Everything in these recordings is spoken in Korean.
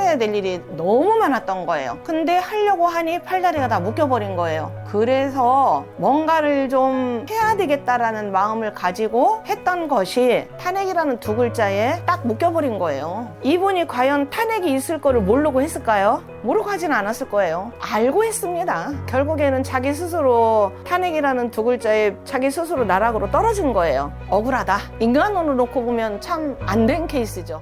해결해야 될 일이 너무 많았던 거예요. 근데 하려고 하니 팔다리가 다 묶여버린 거예요. 그래서 뭔가를 좀 해야 되겠다라는 마음을 가지고 했던 것이 탄핵이라는 두 글자에 딱 묶여버린 거예요. 이분이 과연 탄핵이 있을 거를 모르고 했을까요? 모르고 하진 않았을 거예요. 알고 했습니다. 결국에는 자기 스스로 탄핵이라는 두 글자에 자기 스스로 나락으로 떨어진 거예요. 억울하다. 인간으로 놓고 보면 참 안 된 케이스죠.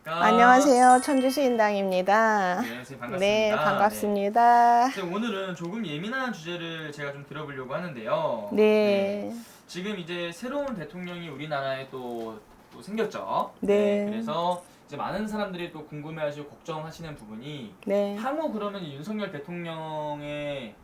안녕하십니까? 안녕하세요. 천주수인당입니다. 네, 선생님 반갑습니다. 네, 반갑습니다. 네. 오늘은 조금 예민한 주제를 제가 좀 들어보려고 하는데요. 네. 지금 이제 새로운 대통령이 우리나라에 또 생겼죠. 네. 그래서 이제 많은 사람들이 또 궁금해하시고 걱정하시는 부분이 네. 향후 그러면 윤석열 대통령의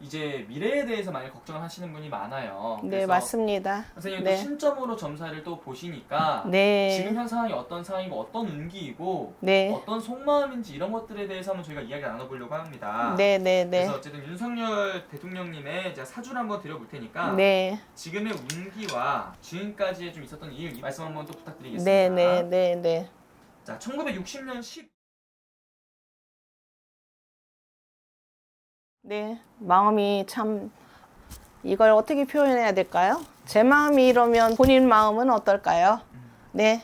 이제 미래에 대해서 많이 걱정을 하시는 분이 많아요. 네, 맞습니다. 선생님 네. 또 신점으로 점사를 또 보시니까 네. 지금 현 상황이 어떤 상황이고 어떤 운기이고 네. 어떤 속마음인지 이런 것들에 대해서 한번 저희가 이야기 나눠보려고 합니다. 네, 네, 네. 그래서 어쨌든 윤석열 대통령님의 제가 사주를 한번 드려볼 테니까 네. 지금의 운기와 지금까지 좀 있었던 이 말씀 한번 또 부탁드리겠습니다. 네, 네, 네, 네. 자, 1960년 10 네. 마음이 참 이걸 어떻게 표현해야 될까요? 제 마음이 이러면 본인 마음은 어떨까요? 네.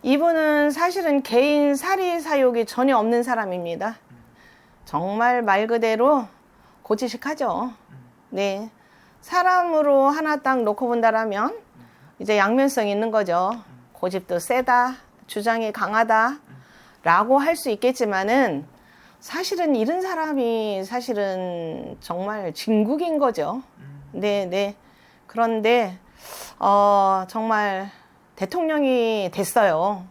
이분은 사실은 개인 사리 사욕이 전혀 없는 사람입니다. 정말 말 그대로 고지식하죠. 네. 사람으로 하나 딱 놓고 본다라면 이제 양면성이 있는 거죠. 고집도 세다, 주장이 강하다 라고 할 수 있겠지만은 사실은 이런 사람이 사실은 정말 진국인 거죠. 네, 네. 그런데 정말 대통령이 됐어요.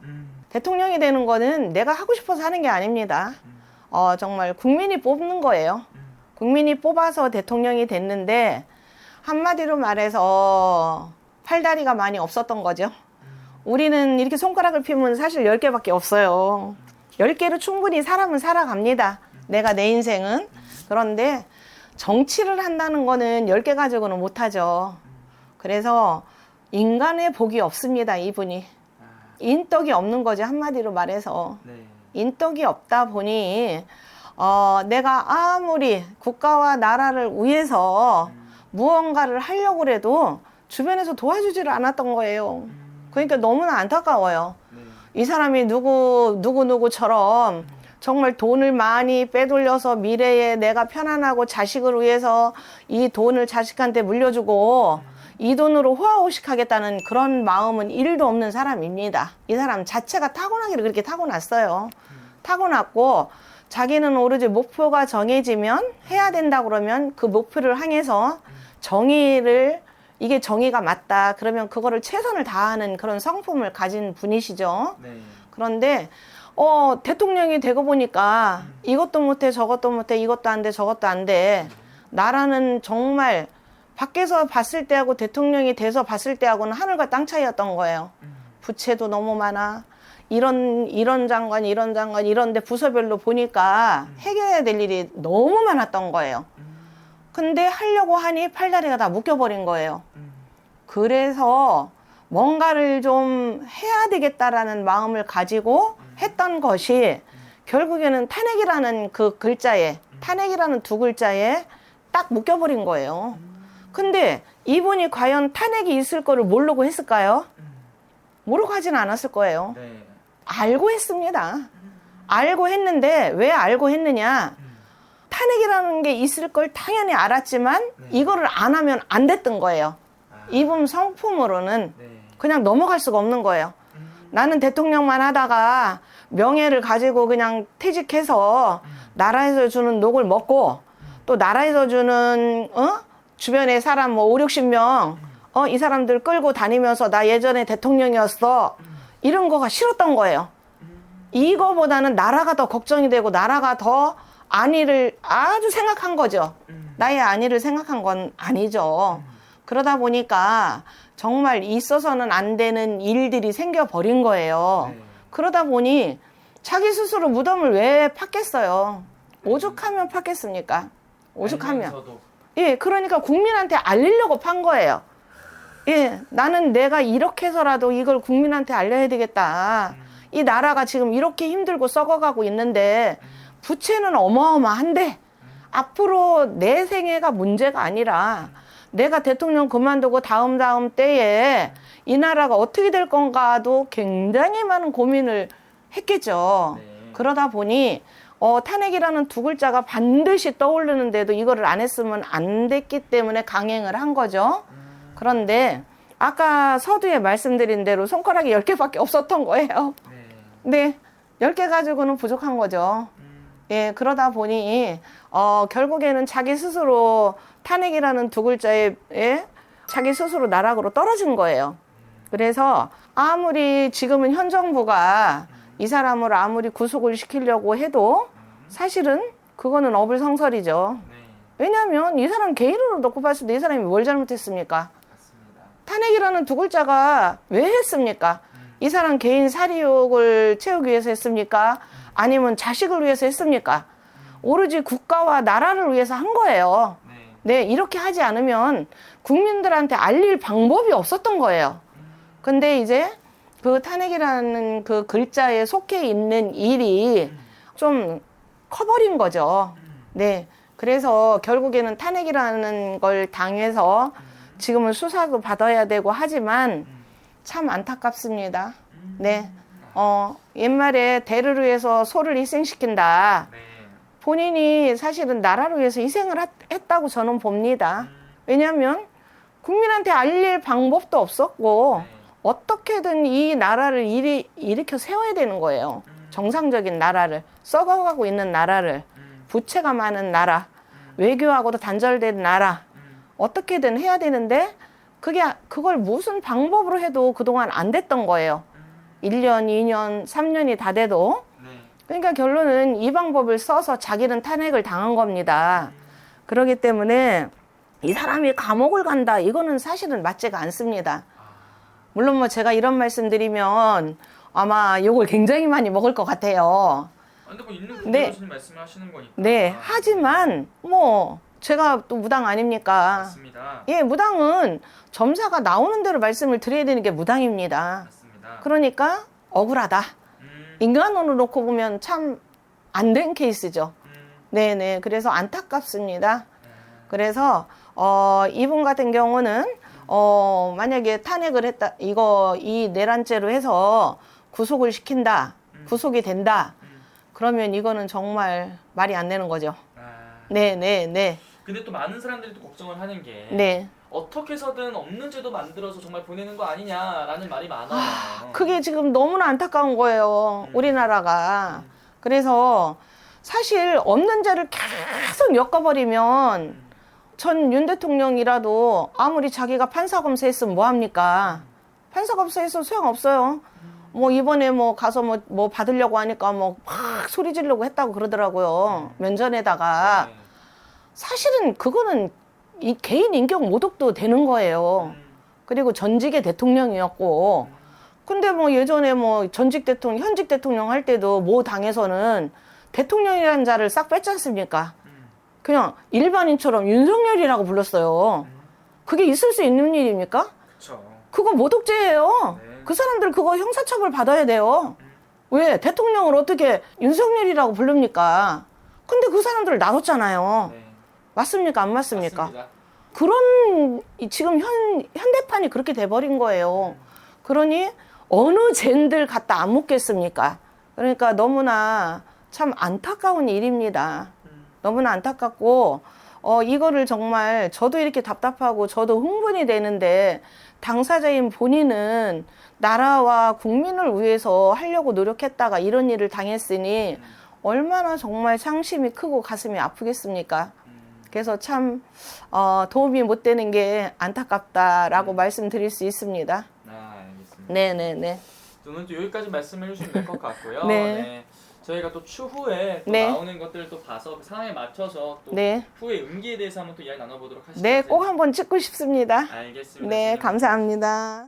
대통령이 되는 거는 내가 하고 싶어서 하는 게 아닙니다. 정말 국민이 뽑는 거예요. 국민이 뽑아서 대통령이 됐는데 한마디로 말해서 팔다리가 많이 없었던 거죠. 우리는 이렇게 손가락을 피면 사실 10개밖에 없어요. 10개로 충분히 사람은 살아갑니다. 내가 내 인생은. 그런데 정치를 한다는 거는 10개 가지고는 못하죠. 그래서 인간의 복이 없습니다, 이분이. 인덕이 없는 거죠, 한마디로 말해서. 네. 인덕이 없다 보니 내가 아무리 국가와 나라를 위해서 무언가를 하려고 해도 주변에서 도와주지를 않았던 거예요. 그러니까 너무나 안타까워요. 네. 이 사람이 누구처럼 정말 돈을 많이 빼돌려서 미래에 내가 편안하고 자식을 위해서 이 돈을 자식한테 물려주고 이 돈으로 호화호식하겠다는 그런 마음은 1도 없는 사람입니다. 이 사람 자체가 타고나기를 그렇게 타고났어요. 타고났고 자기는 오로지 목표가 정해지면 해야 된다 그러면 그 목표를 향해서 이게 정의가 맞다 그러면 그거를 최선을 다하는 그런 성품을 가진 분이시죠. 네. 그런데 대통령이 되고 보니까 이것도 못해 저것도 못해 이것도 안 돼 저것도 안 돼. 나라는 정말 밖에서 봤을 때하고 대통령이 돼서 봤을 때하고는 하늘과 땅 차이였던 거예요. 부채도 너무 많아. 이런 장관 이런데 부서별로 보니까 해결해야 될 일이 너무 많았던 거예요. 근데 하려고 하니 팔다리가 다 묶여버린 거예요. 그래서 뭔가를 좀 해야 되겠다라는 마음을 가지고 했던 것이 결국에는 탄핵이라는 그 글자에, 탄핵이라는 두 글자에 딱 묶여버린 거예요. 근데 이분이 과연 탄핵이 있을 거를 모르고 했을까요? 모르고 하진 않았을 거예요. 네. 알고 했습니다. 알고 했는데 왜 알고 했느냐? 탄핵이라는 게 있을 걸 당연히 알았지만 이거를 안 하면 안 됐던 거예요. 이분 성품으로는 네. 그냥 넘어갈 수가 없는 거예요. 나는 대통령만 하다가 명예를 가지고 그냥 퇴직해서 나라에서 주는 녹을 먹고 또 나라에서 주는 주변에 사람 뭐 5, 60명 이 사람들 끌고 다니면서 나 예전에 대통령이었어 이런 거가 싫었던 거예요. 이거보다는 나라가 더 걱정이 되고 나라가 더 안위를 아주 생각한 거죠. 나의 안위를 생각한 건 아니죠. 그러다 보니까 정말 있어서는 안 되는 일들이 생겨버린 거예요. 네. 그러다 보니 자기 스스로 무덤을 왜 팠겠어요? 오죽하면 팠겠습니까? 오죽하면. 알면서도. 예, 그러니까 국민한테 알리려고 판 거예요. 예, 나는 내가 이렇게 해서라도 이걸 국민한테 알려야 되겠다. 이 나라가 지금 이렇게 힘들고 썩어가고 있는데 부채는 어마어마한데 앞으로 내 생애가 문제가 아니라 내가 대통령 그만두고 다음 때에 이 나라가 어떻게 될 건가도 굉장히 많은 고민을 했겠죠. 네. 그러다 보니 탄핵이라는 두 글자가 반드시 떠오르는데도 이거를 안 했으면 안 됐기 때문에 강행을 한 거죠. 그런데 아까 서두에 말씀드린 대로 손가락이 10개밖에 없었던 거예요. 네, 10개 가지고는 부족한 거죠. 예, 그러다 보니 결국에는 자기 스스로 탄핵이라는 두 글자에 자기 스스로 나락으로 떨어진 거예요. 그래서 아무리 지금은 현 정부가 이 사람을 아무리 구속을 시키려고 해도 사실은 그거는 어불성설이죠. 왜냐하면 이 사람 개인으로 놓고 봤을 때 이 사람이 뭘 잘못했습니까? 맞습니다. 탄핵이라는 두 글자가 왜 했습니까? 이 사람 개인 사리욕을 채우기 위해서 했습니까? 아니면 자식을 위해서 했습니까? 오로지 국가와 나라를 위해서 한 거예요. 네, 이렇게 하지 않으면 국민들한테 알릴 방법이 없었던 거예요. 근데 이제 그 탄핵이라는 그 글자에 속해 있는 일이 좀 커버린 거죠. 네. 그래서 결국에는 탄핵이라는 걸 당해서 지금은 수사도 받아야 되고 하지만 참 안타깝습니다. 네. 옛말에 대를 위해서 소를 희생시킨다. 본인이 사실은 나라를 위해서 희생을 했다고 저는 봅니다. 왜냐하면 국민한테 알릴 방법도 없었고 어떻게든 이 나라를 일으켜 세워야 되는 거예요. 정상적인 나라를, 썩어가고 있는 나라를, 부채가 많은 나라, 외교하고도 단절된 나라, 어떻게든 해야 되는데 그걸 무슨 방법으로 해도 그동안 안 됐던 거예요. 1년, 2년, 3년이 다 돼도. 그러니까 결론은 이 방법을 써서 자기는 탄핵을 당한 겁니다. 그렇기 때문에 이 사람이 감옥을 간다, 이거는 사실은 맞지가 않습니다. 물론 뭐 제가 이런 말씀 드리면 아마 욕을 굉장히 많이 먹을 것 같아요. 근데 뭐 있는 그대로 네. 말씀을 하시는 거니까. 네, 하지만 뭐 제가 또 무당 아닙니까? 맞습니다. 예, 무당은 점사가 나오는 대로 말씀을 드려야 되는 게 무당입니다. 맞습니다. 그러니까 억울하다. 인간으로 놓고 보면 참 안 된 케이스죠. 네네. 그래서 안타깝습니다. 그래서 이분 같은 경우는 만약에 탄핵을 했다, 이 내란죄로 해서 구속을 시킨다, 구속이 된다, 그러면 이거는 정말 말이 안 되는 거죠. 네네네. 근데 또 많은 사람들이 또 걱정을 하는 게 네. 어떻게 해서든 없는 죄도 만들어서 정말 보내는 거 아니냐라는 말이 많아요. 그게 지금 너무나 안타까운 거예요. 우리나라가. 그래서 사실 없는 죄를 계속 엮어버리면 전 윤 대통령이라도 아무리 자기가 판사 검사했으면 뭐합니까? 판사 검사해서 소용없어요. 뭐 이번에 뭐 가서 뭐 받으려고 하니까 뭐 막 소리 지르려고 했다고 그러더라고요. 면전에다가. 사실은 그거는 이 개인 인격 모독도 되는 거예요. 그리고 전직의 대통령이었고. 근데 뭐 예전에 뭐 전직 대통령, 현직 대통령 할 때도 모 당에서는 대통령이라는 자를 싹 뺐지 않습니까? 그냥 일반인처럼 윤석열이라고 불렀어요. 그게 있을 수 있는 일입니까? 그렇죠. 그거 모독죄예요. 네. 그 사람들 그거 형사처벌 받아야 돼요. 왜? 대통령을 어떻게 윤석열이라고 부릅니까? 근데 그 사람들을 놔뒀잖아요. 네. 맞습니까? 안 맞습니까? 맞습니다. 그런 지금 현대판이 그렇게 돼버린 거예요. 그러니 어느 젠들 갖다 안 묻겠습니까? 그러니까 너무나 참 안타까운 일입니다. 너무나 안타깝고 이거를 정말 저도 이렇게 답답하고 저도 흥분이 되는데 당사자인 본인은 나라와 국민을 위해서 하려고 노력했다가 이런 일을 당했으니 얼마나 정말 상심이 크고 가슴이 아프겠습니까? 그래서 참 도움이 못 되는 게 안타깝다라고 말씀드릴 수 있습니다. 알겠습니다. 네네네. 저는 또 여기까지 말씀해 주시면 될 것 같고요. 네. 네. 저희가 또 추후에 또 네. 나오는 것들을 또 봐서 그 상황에 맞춰서 또 네. 후에 음기에 대해서 한번 또 이야기 나눠보도록 하시죠. 네, 꼭 한번 찍고 싶습니다. 알겠습니다. 네, 감사합니다.